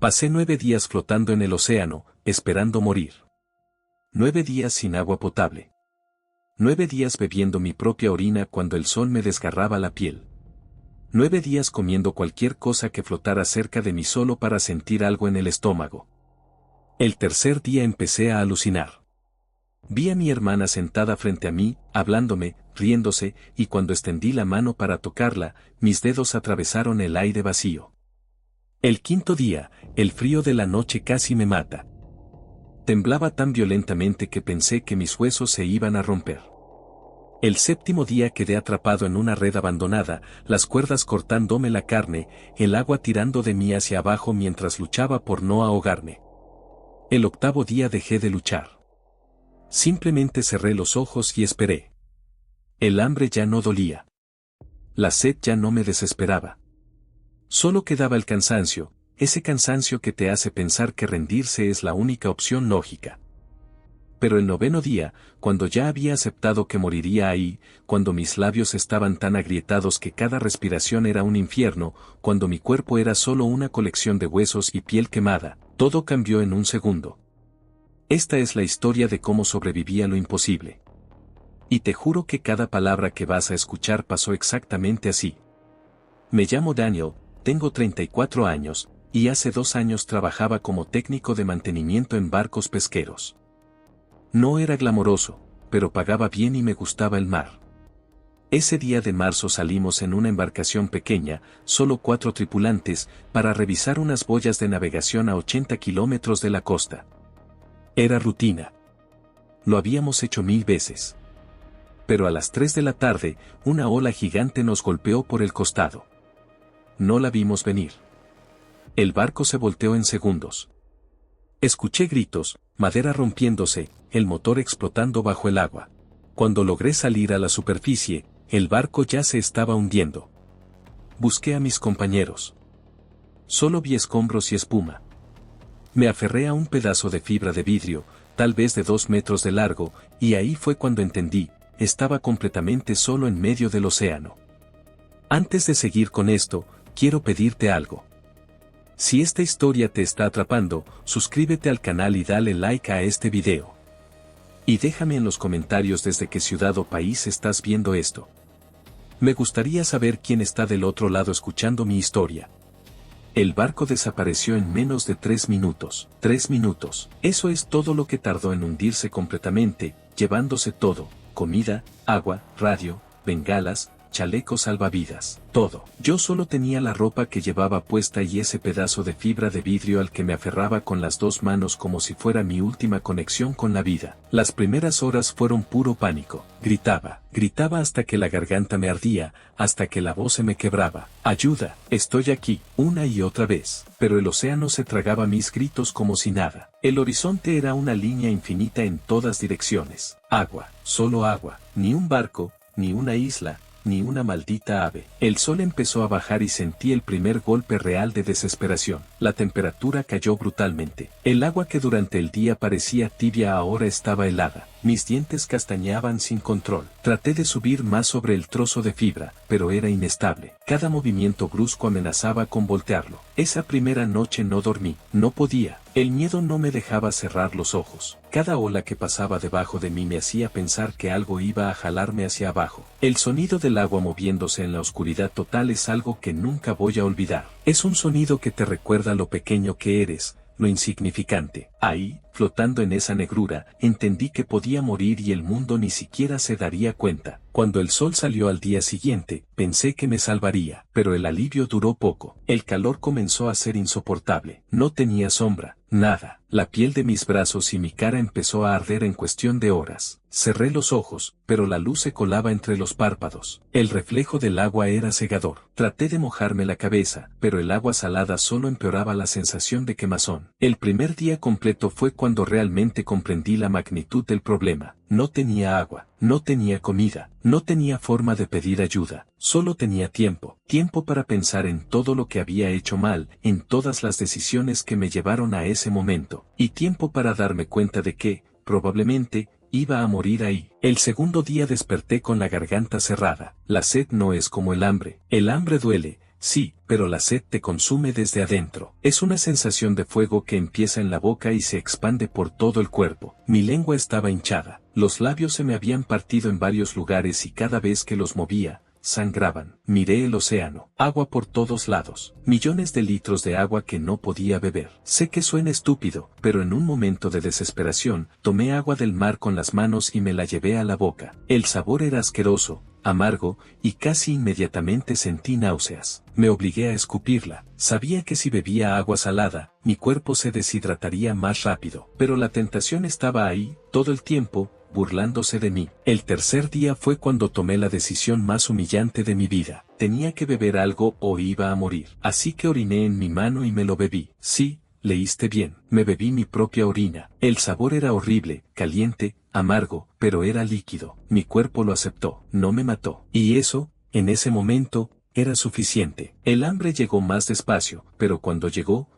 Pasé 9 días flotando en el océano, esperando morir. 9 días sin agua potable. 9 días bebiendo mi propia orina cuando el sol me desgarraba la piel. 9 días comiendo cualquier cosa que flotara cerca de mí solo para sentir algo en el estómago. El tercer día empecé a alucinar. Vi a mi hermana sentada frente a mí, hablándome, riéndose, y cuando extendí la mano para tocarla, mis dedos atravesaron el aire vacío. El quinto día, el frío de la noche casi me mata. Temblaba tan violentamente que pensé que mis huesos se iban a romper. El séptimo día quedé atrapado en una red abandonada, las cuerdas cortándome la carne, el agua tirando de mí hacia abajo mientras luchaba por no ahogarme. El octavo día dejé de luchar. Simplemente cerré los ojos y esperé. El hambre ya no dolía. La sed ya no me desesperaba. Solo quedaba el cansancio, ese cansancio que te hace pensar que rendirse es la única opción lógica. Pero el noveno día, cuando ya había aceptado que moriría ahí, cuando mis labios estaban tan agrietados que cada respiración era un infierno, cuando mi cuerpo era solo una colección de huesos y piel quemada, todo cambió en un segundo. Esta es la historia de cómo sobreviví a lo imposible. Y te juro que cada palabra que vas a escuchar pasó exactamente así. Me llamo Daniel, tengo 34 años, y hace 2 años trabajaba como técnico de mantenimiento en barcos pesqueros. No era glamoroso, pero pagaba bien y me gustaba el mar. Ese día de marzo salimos en una embarcación pequeña, solo 4 tripulantes, para revisar unas boyas de navegación a 80 kilómetros de la costa. Era rutina. Lo habíamos hecho 1000 veces. Pero a las 3 de la tarde, una ola gigante nos golpeó por el costado. No la vimos venir. El barco se volteó en segundos. Escuché gritos, madera rompiéndose, el motor explotando bajo el agua. Cuando logré salir a la superficie, el barco ya se estaba hundiendo. Busqué a mis compañeros. Solo vi escombros y espuma. Me aferré a un pedazo de fibra de vidrio, tal vez de 2 metros de largo, y ahí fue cuando entendí, estaba completamente solo en medio del océano. Antes de seguir con esto, quiero pedirte algo. Si esta historia te está atrapando, suscríbete al canal y dale like a este video. Y déjame en los comentarios desde qué ciudad o país estás viendo esto. Me gustaría saber quién está del otro lado escuchando mi historia. El barco desapareció en menos de 3 minutos. 3 minutos. Eso es todo lo que tardó en hundirse completamente, llevándose todo: comida, agua, radio, bengalas, chalecos salvavidas, todo. Yo solo tenía la ropa que llevaba puesta y ese pedazo de fibra de vidrio al que me aferraba con las 2 manos como si fuera mi última conexión con la vida. Las primeras horas fueron puro pánico. Gritaba hasta que la garganta me ardía, hasta que la voz se me quebraba. Ayuda, estoy aquí, una y otra vez. Pero el océano se tragaba mis gritos como si nada. El horizonte era una línea infinita en todas direcciones. Agua, solo agua, ni un barco, ni una isla, ni una maldita ave. El sol empezó a bajar y sentí el primer golpe real de desesperación. La temperatura cayó brutalmente. El agua que durante el día parecía tibia ahora estaba helada. Mis dientes castañeaban sin control. Traté de subir más sobre el trozo de fibra, pero era inestable. Cada movimiento brusco amenazaba con voltearlo. Esa primera noche no dormí. No podía. El miedo no me dejaba cerrar los ojos. Cada ola que pasaba debajo de mí me hacía pensar que algo iba a jalarme hacia abajo. El sonido del agua moviéndose en la oscuridad total es algo que nunca voy a olvidar. Es un sonido que te recuerda lo pequeño que eres, lo insignificante. Ahí, flotando en esa negrura, entendí que podía morir y el mundo ni siquiera se daría cuenta. Cuando el sol salió al día siguiente, pensé que me salvaría, pero el alivio duró poco. El calor comenzó a ser insoportable. No tenía sombra, nada. La piel de mis brazos y mi cara empezó a arder en cuestión de horas. Cerré los ojos, pero la luz se colaba entre los párpados. El reflejo del agua era cegador. Traté de mojarme la cabeza, pero el agua salada solo empeoraba la sensación de quemazón. El primer día completo fue cuando realmente comprendí la magnitud del problema. No tenía agua, no tenía comida, no tenía forma de pedir ayuda, solo tenía tiempo. Tiempo para pensar en todo lo que había hecho mal, en todas las decisiones que me llevaron a ese momento, y tiempo para darme cuenta de que, probablemente, iba a morir ahí. El segundo día desperté con la garganta cerrada. La sed no es como el hambre duele, Sí, pero la sed te consume desde adentro. Es una sensación de fuego que empieza en la boca y se expande por todo el cuerpo. Mi lengua estaba hinchada, los labios se me habían partido en varios lugares y cada vez que los movía, sangraban. Miré el océano, agua por todos lados, millones de litros de agua que no podía beber. Sé que suena estúpido, pero en un momento de desesperación, tomé agua del mar con las manos y me la llevé a la boca. El sabor era asqueroso, amargo, y casi inmediatamente sentí náuseas. Me obligué a escupirla. Sabía que si bebía agua salada, mi cuerpo se deshidrataría más rápido, pero la tentación estaba ahí, todo el tiempo, burlándose de mí. El tercer día fue cuando tomé la decisión más humillante de mi vida. Tenía que beber algo o iba a morir. Así que oriné en mi mano y me lo bebí. Sí, leíste bien, me bebí mi propia orina. El sabor era horrible, caliente, amargo, pero era líquido. Mi cuerpo lo aceptó, no me mató. Y eso, en ese momento, era suficiente. El hambre llegó más despacio, pero cuando llegó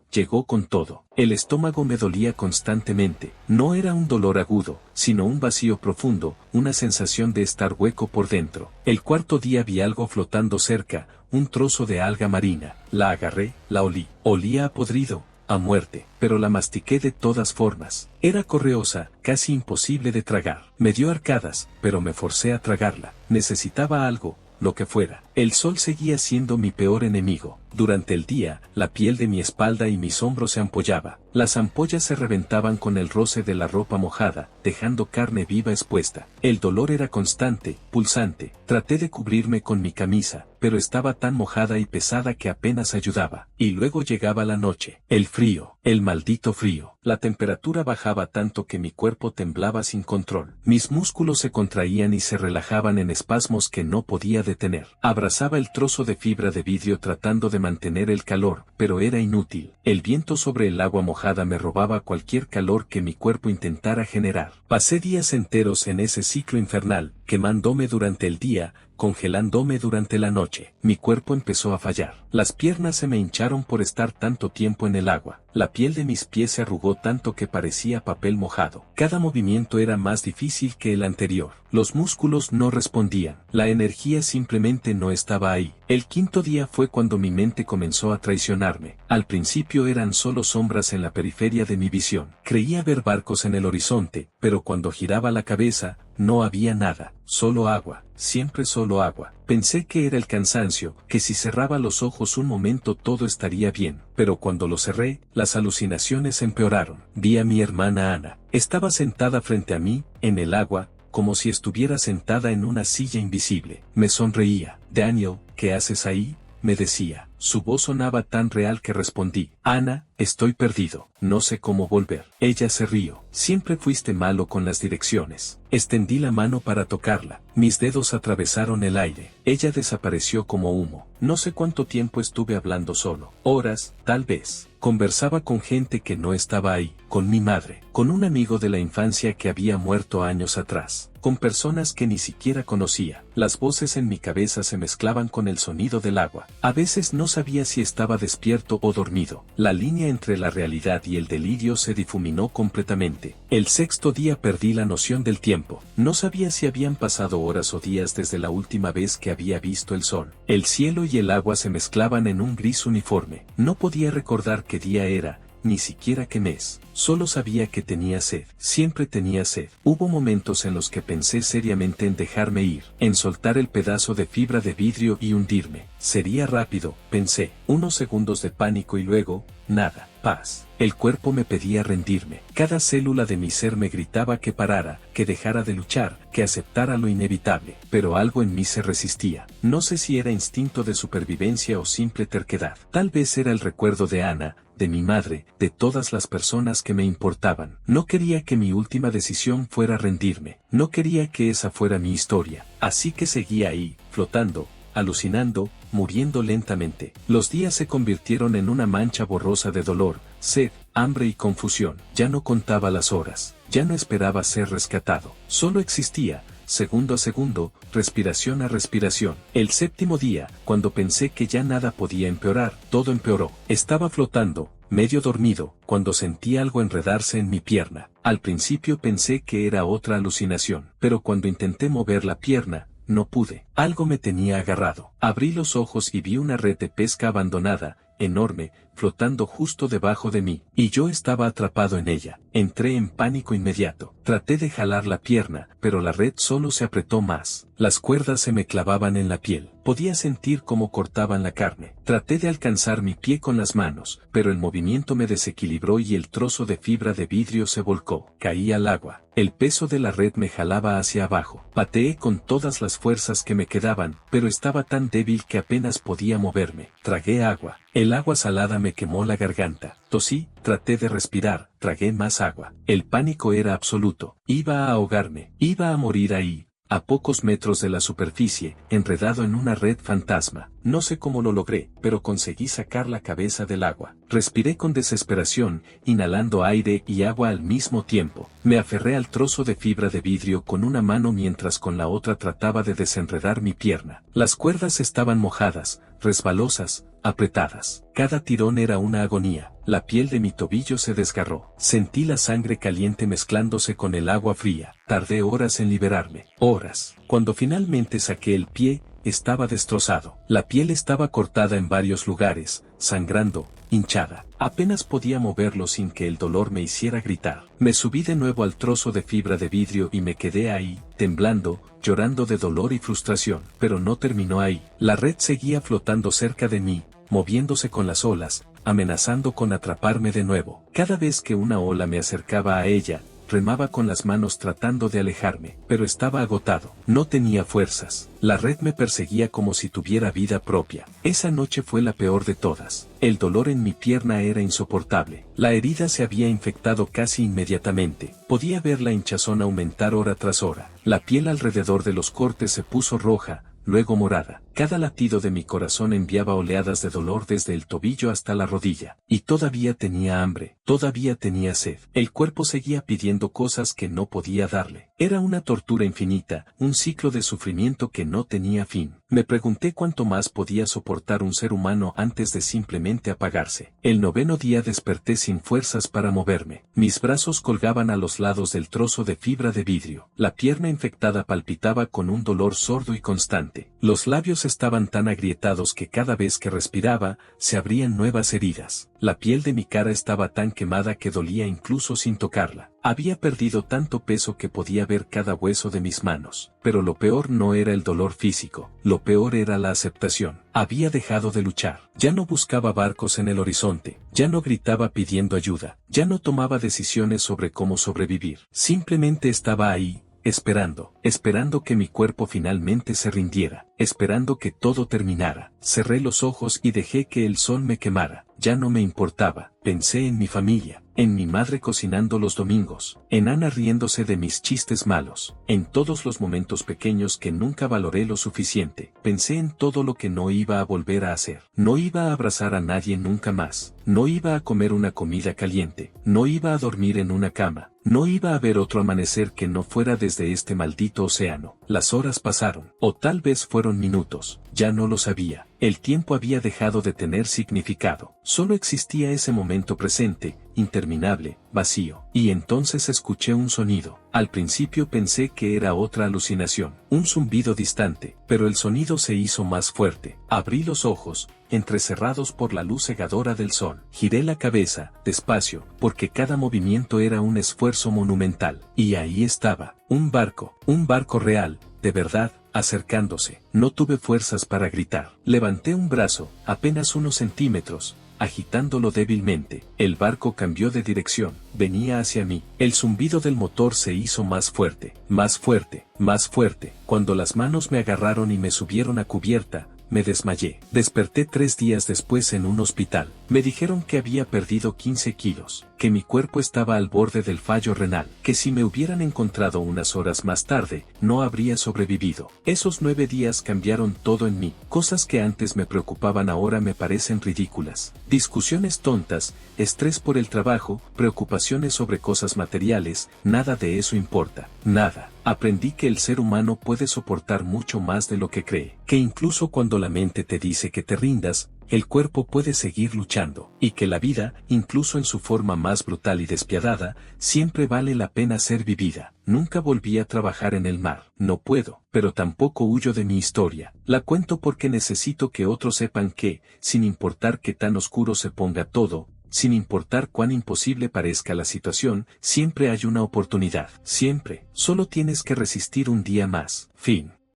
con todo. El estómago me dolía constantemente. No era un dolor agudo, sino un vacío profundo, una sensación de estar hueco por dentro. El cuarto día vi algo flotando cerca, un trozo de alga marina. La agarré, la olí. Olía a podrido, a muerte, pero la mastiqué de todas formas. Era correosa, casi imposible de tragar. Me dio arcadas, pero me forcé a tragarla. Necesitaba algo, lo que fuera. El sol seguía siendo mi peor enemigo. Durante el día, la piel de mi espalda y mis hombros se ampollaba. Las ampollas se reventaban con el roce de la ropa mojada, dejando carne viva expuesta. El dolor era constante, pulsante. Traté de cubrirme con mi camisa, pero estaba tan mojada y pesada que apenas ayudaba. Y luego llegaba la noche. El frío, el maldito frío. La temperatura bajaba tanto que mi cuerpo temblaba sin control. Mis músculos se contraían y se relajaban en espasmos que no podía detener. Abrazaba el trozo de fibra de vidrio tratando de mantener el calor, pero era inútil. El viento sobre el agua mojada me robaba cualquier calor que mi cuerpo intentara generar. Pasé días enteros en ese ciclo infernal, quemándome durante el día, congelándome durante la noche. Mi cuerpo empezó a fallar. Las piernas se me hincharon por estar tanto tiempo en el agua. La piel de mis pies se arrugó tanto que parecía papel mojado. Cada movimiento era más difícil que el anterior. Los músculos no respondían. La energía simplemente no estaba ahí. El quinto día fue cuando mi mente comenzó a traicionarme. Al principio eran solo sombras en la periferia de mi visión. Creía ver barcos en el horizonte, pero cuando giraba la cabeza, no había nada, solo agua, siempre solo agua. Pensé que era el cansancio, que si cerraba los ojos un momento todo estaría bien, pero cuando los cerré, las alucinaciones empeoraron. Vi a mi hermana Ana. Estaba sentada frente a mí, en el agua, como si estuviera sentada en una silla invisible. Me sonreía. Daniel, ¿qué haces ahí?, me decía. Su voz sonaba tan real que respondí: Ana, estoy perdido, no sé cómo volver. Ella se rió. Siempre fuiste malo con las direcciones. Extendí la mano para tocarla. Mis dedos atravesaron el aire. Ella desapareció como humo. No sé cuánto tiempo estuve hablando solo. Horas, tal vez. Conversaba con gente que no estaba ahí, con mi madre, con un amigo de la infancia que había muerto años atrás, con personas que ni siquiera conocía. Las voces en mi cabeza se mezclaban con el sonido del agua. A veces no sabía si estaba despierto o dormido. La línea entre la realidad y el delirio se difuminó completamente. El sexto día perdí la noción del tiempo. No sabía si habían pasado horas o días desde la última vez que había visto el sol. El cielo y el agua se mezclaban en un gris uniforme. No podía recordar qué día era, ni siquiera qué mes. Solo sabía que tenía sed. Siempre tenía sed. Hubo momentos en los que pensé seriamente en dejarme ir, en soltar el pedazo de fibra de vidrio y hundirme. Sería rápido, pensé. Unos segundos de pánico y luego, nada, paz. El cuerpo me pedía rendirme. Cada célula de mi ser me gritaba que parara, que dejara de luchar, que aceptara lo inevitable. Pero algo en mí se resistía. No sé si era instinto de supervivencia o simple terquedad. Tal vez era el recuerdo de Ana, de mi madre, de todas las personas que me importaban. No quería que mi última decisión fuera rendirme. No quería que esa fuera mi historia. Así que seguía ahí, flotando, alucinando, muriendo lentamente. Los días se convirtieron en una mancha borrosa de dolor, sed, hambre y confusión. Ya no contaba las horas. Ya no esperaba ser rescatado. Solo existía, segundo a segundo, respiración a respiración. El séptimo día, cuando pensé que ya nada podía empeorar, todo empeoró. Estaba flotando, medio dormido, cuando sentí algo enredarse en mi pierna. Al principio pensé que era otra alucinación, pero cuando intenté mover la pierna, no pude. Algo me tenía agarrado. Abrí los ojos y vi una red de pesca abandonada, enorme, flotando justo debajo de mí, y yo estaba atrapado en ella. Entré en pánico inmediato. Traté de jalar la pierna, pero la red solo se apretó más. Las cuerdas se me clavaban en la piel. Podía sentir cómo cortaban la carne. Traté de alcanzar mi pie con las manos, pero el movimiento me desequilibró y el trozo de fibra de vidrio se volcó. Caí al agua. El peso de la red me jalaba hacia abajo. Pateé con todas las fuerzas que me quedaban, pero estaba tan débil que apenas podía moverme. Tragué agua. El agua salada me quemó la garganta. Tosí, traté de respirar, tragué más agua. El pánico era absoluto. Iba a ahogarme. Iba a morir ahí, a pocos metros de la superficie, enredado en una red fantasma. No sé cómo lo logré, pero conseguí sacar la cabeza del agua. Respiré con desesperación, inhalando aire y agua al mismo tiempo. Me aferré al trozo de fibra de vidrio con una mano mientras con la otra trataba de desenredar mi pierna. Las cuerdas estaban mojadas, resbalosas, apretadas. Cada tirón era una agonía. La piel de mi tobillo se desgarró. Sentí la sangre caliente mezclándose con el agua fría. Tardé horas en liberarme. Horas. Cuando finalmente saqué el pie, estaba destrozado. La piel estaba cortada en varios lugares, sangrando, hinchada. Apenas podía moverlo sin que el dolor me hiciera gritar. Me subí de nuevo al trozo de fibra de vidrio y me quedé ahí, temblando, llorando de dolor y frustración. Pero no terminó ahí. La red seguía flotando cerca de mí, moviéndose con las olas, amenazando con atraparme de nuevo. Cada vez que una ola me acercaba a ella, remaba con las manos tratando de alejarme, pero estaba agotado. No tenía fuerzas. La red me perseguía como si tuviera vida propia. Esa noche fue la peor de todas. El dolor en mi pierna era insoportable. La herida se había infectado casi inmediatamente. Podía ver la hinchazón aumentar hora tras hora. La piel alrededor de los cortes se puso roja, luego morada. Cada latido de mi corazón enviaba oleadas de dolor desde el tobillo hasta la rodilla. Y todavía tenía hambre, todavía tenía sed. El cuerpo seguía pidiendo cosas que no podía darle. Era una tortura infinita, un ciclo de sufrimiento que no tenía fin. Me pregunté cuánto más podía soportar un ser humano antes de simplemente apagarse. El 9º día desperté sin fuerzas para moverme. Mis brazos colgaban a los lados del trozo de fibra de vidrio. La pierna infectada palpitaba con un dolor sordo y constante. Los labios estaban tan agrietados que cada vez que respiraba, se abrían nuevas heridas. La piel de mi cara estaba tan quemada que dolía incluso sin tocarla. Había perdido tanto peso que podía ver cada hueso de mis manos. Pero lo peor no era el dolor físico, lo peor era la aceptación. Había dejado de luchar. Ya no buscaba barcos en el horizonte, ya no gritaba pidiendo ayuda, ya no tomaba decisiones sobre cómo sobrevivir. Simplemente estaba ahí, esperando que mi cuerpo finalmente se rindiera, esperando que todo terminara. Cerré los ojos y dejé que el sol me quemara. Ya no me importaba. Pensé en mi familia, en mi madre cocinando los domingos, en Ana riéndose de mis chistes malos, en todos los momentos pequeños que nunca valoré lo suficiente. Pensé en todo lo que no iba a volver a hacer. No iba a abrazar a nadie nunca más. No iba a comer una comida caliente. No iba a dormir en una cama. No iba a ver otro amanecer que no fuera desde este maldito océano. Las horas pasaron, o tal vez fueron minutos, ya no lo sabía. El tiempo había dejado de tener significado. Solo existía ese momento presente, interminable, vacío. Y entonces escuché un sonido. Al principio pensé que era otra alucinación, un zumbido distante, pero el sonido se hizo más fuerte. Abrí los ojos, entrecerrados por la luz cegadora del sol. Giré la cabeza, despacio, porque cada movimiento era un esfuerzo monumental. Y ahí estaba, un barco real, de verdad, acercándose. No tuve fuerzas para gritar. Levanté un brazo, apenas unos centímetros, agitándolo débilmente. El barco cambió de dirección, venía hacia mí. El zumbido del motor se hizo más fuerte, más fuerte, más fuerte. Cuando las manos me agarraron y me subieron a cubierta, me desmayé. Desperté 3 días después en un hospital. Me dijeron que había perdido 15 kilos, que mi cuerpo estaba al borde del fallo renal, que si me hubieran encontrado unas horas más tarde, no habría sobrevivido. Esos 9 días cambiaron todo en mí. Cosas que antes me preocupaban ahora me parecen ridículas. Discusiones tontas, estrés por el trabajo, preocupaciones sobre cosas materiales, nada de eso importa. Nada. Aprendí que el ser humano puede soportar mucho más de lo que cree, que incluso cuando la mente te dice que te rindas, el cuerpo puede seguir luchando, y que la vida, incluso en su forma más brutal y despiadada, siempre vale la pena ser vivida. Nunca volví a trabajar en el mar. No puedo, pero tampoco huyo de mi historia. La cuento porque necesito que otros sepan que, sin importar qué tan oscuro se ponga todo, sin importar cuán imposible parezca la situación, siempre hay una oportunidad. Siempre, solo tienes que resistir un día más. Fin.